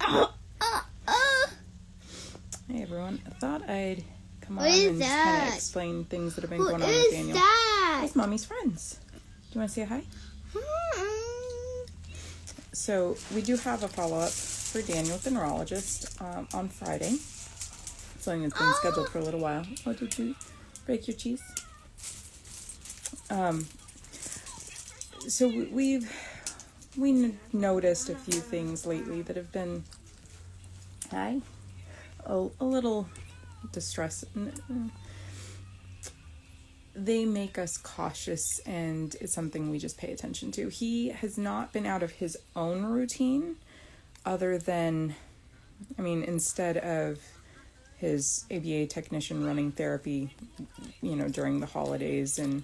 Hey everyone, I thought I'd come on and just kind of explain things that have been going on with Daniel. It's Mommy's friends. Do you want to say hi? So we do have a follow-up for Daniel with the neurologist on Friday. Something that's been scheduled for a little while. Oh, did you break your cheese? So we noticed a few things lately that have been a little distressing. They make us cautious, and it's something we just pay attention to. He has not been out of his own routine other than, instead of his ABA technician running therapy, during the holidays and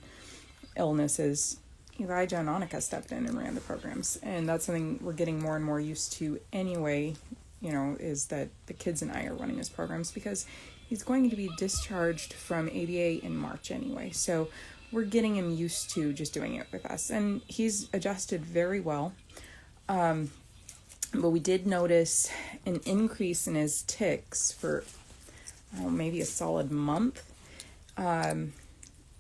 illnesses, Elijah and Annika stepped in and ran the programs. And that's something we're getting more and more used to anyway, is that the kids and I are running his programs because he's going to be discharged from ABA in March anyway. So we're getting him used to just doing it with us. And he's adjusted very well. But we did notice an increase in his tics for maybe a solid month. And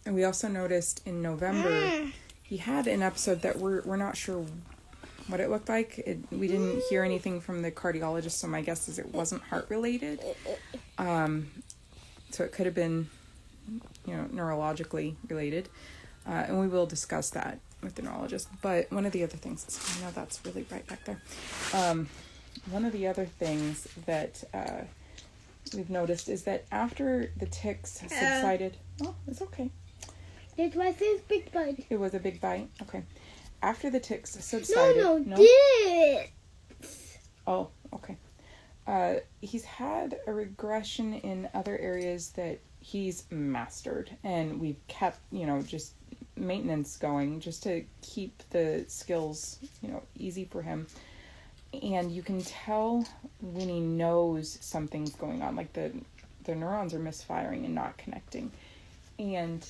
we also noticed in November, he had an episode that we're not sure what it looked like. We didn't hear anything from the cardiologist, so my guess is it wasn't heart related. So it could have been, neurologically related. And we will discuss that with the neurologist. But one of the other things, I know that's really bright back there. One of the other things that we've noticed is that after the tics subsided, it's okay. It was a big bite. It was a big bite? Okay. After the tics subsided... No, this! Oh, okay. He's had a regression in other areas that he's mastered. And we've kept, just maintenance going just to keep the skills, easy for him. And you can tell when he knows something's going on. Like the neurons are misfiring and not connecting. And...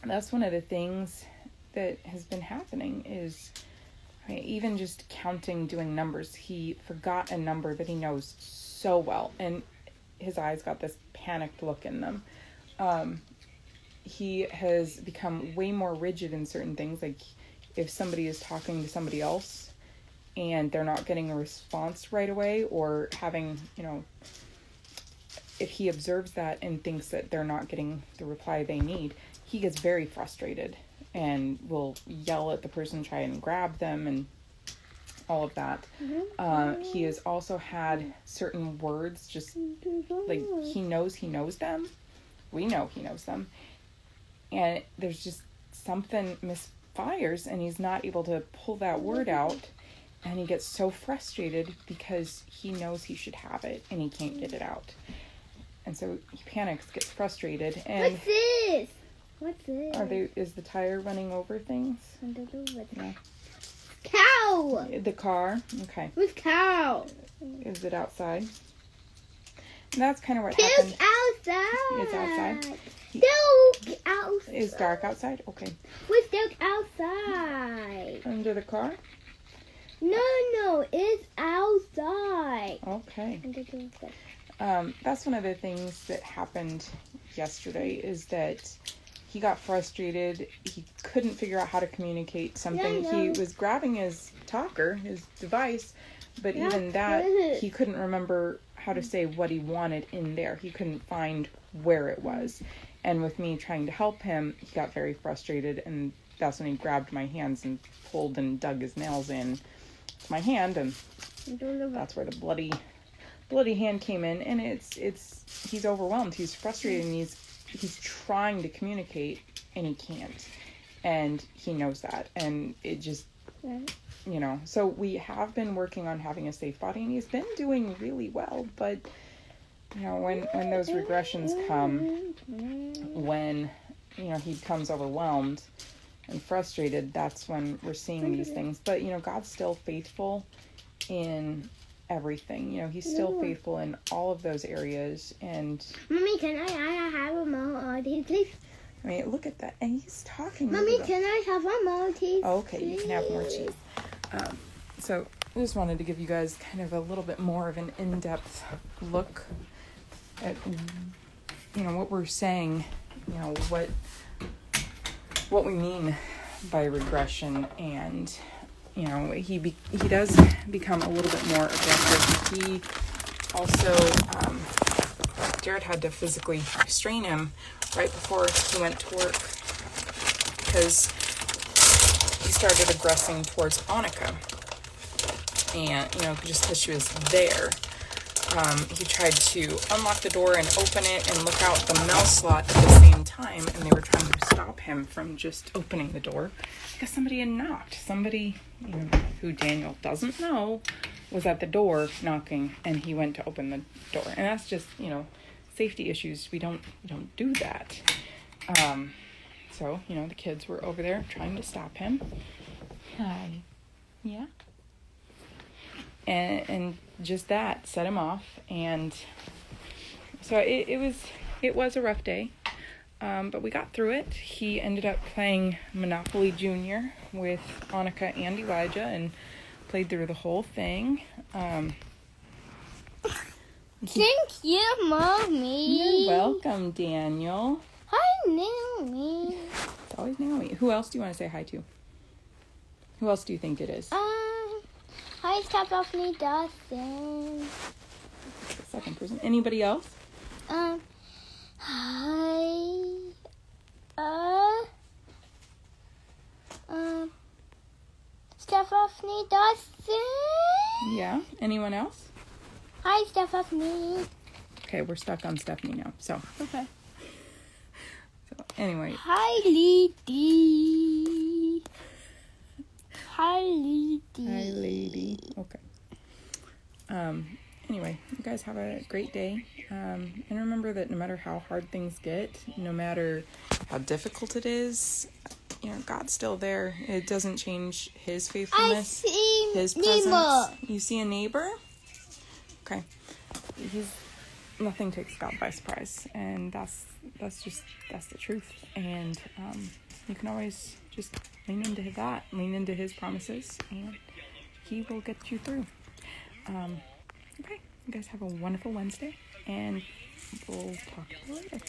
that's one of the things that has been happening is even just counting, doing numbers. He forgot a number that he knows so well, and his eyes got this panicked look in them. He has become way more rigid in certain things. Like if somebody is talking to somebody else and they're not getting a response right away, or having, if he observes that and thinks that they're not getting the reply they need, he gets very frustrated and will yell at the person, try and grab them, and all of that. He has also had certain words, just like he knows them. We know he knows them. And there's just something misfires, and he's not able to pull that word out. And he gets so frustrated because he knows he should have it, and he can't get it out. And so he panics, gets frustrated. And what's this? What's this? Is the tire running over things? Yeah. Cow! The car? Okay. Who's cow? Is it outside? And that's kind of what Look happened. outside. It's outside? Look outside. It's dark outside? Okay. Let's look outside. Under the car? No, it's outside. Okay. That's one of the things that happened yesterday is that he got frustrated. He couldn't figure out how to communicate something. He was grabbing his talker, his device, but even that, he couldn't remember how to say what he wanted in there. He couldn't find where it was. And with me trying to help him, he got very frustrated, and that's when he grabbed my hands and pulled and dug his nails in my hand, and that's where the bloody hand came in. And he's overwhelmed, he's frustrated, and he's trying to communicate, and he can't, and he knows that, and it just, so we have been working on having a safe body, and he's been doing really well. But when those regressions come, when he becomes overwhelmed and frustrated, that's when we're seeing these things. But God's still faithful in everything. He's still faithful in all of those areas. And Mommy, can I have a Maltese, please? Look at that. And he's talking. Mommy, can I have a Maltese? Okay, you can have more cheese. So I just wanted to give you guys kind of a little bit more of an in-depth look at, what we're saying, what we mean by regression, and he does become a little bit more aggressive. He also, Jared had to physically restrain him right before he went to work because he started aggressing towards Annika, and just because she was there. He tried to unlock the door and open it and look out the mail slot at the same time, and they were trying to stop him from just opening the door because somebody had knocked. Somebody, who Daniel doesn't know, was at the door knocking, and he went to open the door. And that's just, safety issues. We don't do that. So, the kids were over there trying to stop him. Hi. Yeah. And just that set him off, and so it was a rough day, but we got through it. He ended up playing Monopoly Junior with Annika and Elijah and played through the whole thing. Thank you, Mommy. You're welcome, Daniel. Hi, Naomi. It's always Naomi. Who else do you want to say hi to? Who else do you think it is? Hi, Stephanie Dawson. Second person. Anybody else? Hi. Stephanie Dawson. Yeah. Anyone else? Hi, Stephanie. Okay, we're stuck on Stephanie now. So. Okay. So anyway. Hi, Lady. Hi, Lady. Hi, lady. Okay. Anyway, you guys have a great day. And remember that no matter how hard things get, no matter how difficult it is, God's still there. It doesn't change His faithfulness. I see His neighbor. presence. You see a neighbor? Okay. Nothing takes God by surprise, and that's the truth. And you can always just lean into that, lean into His promises, and He will get you through. Okay, you guys have a wonderful Wednesday, and we'll talk to you later.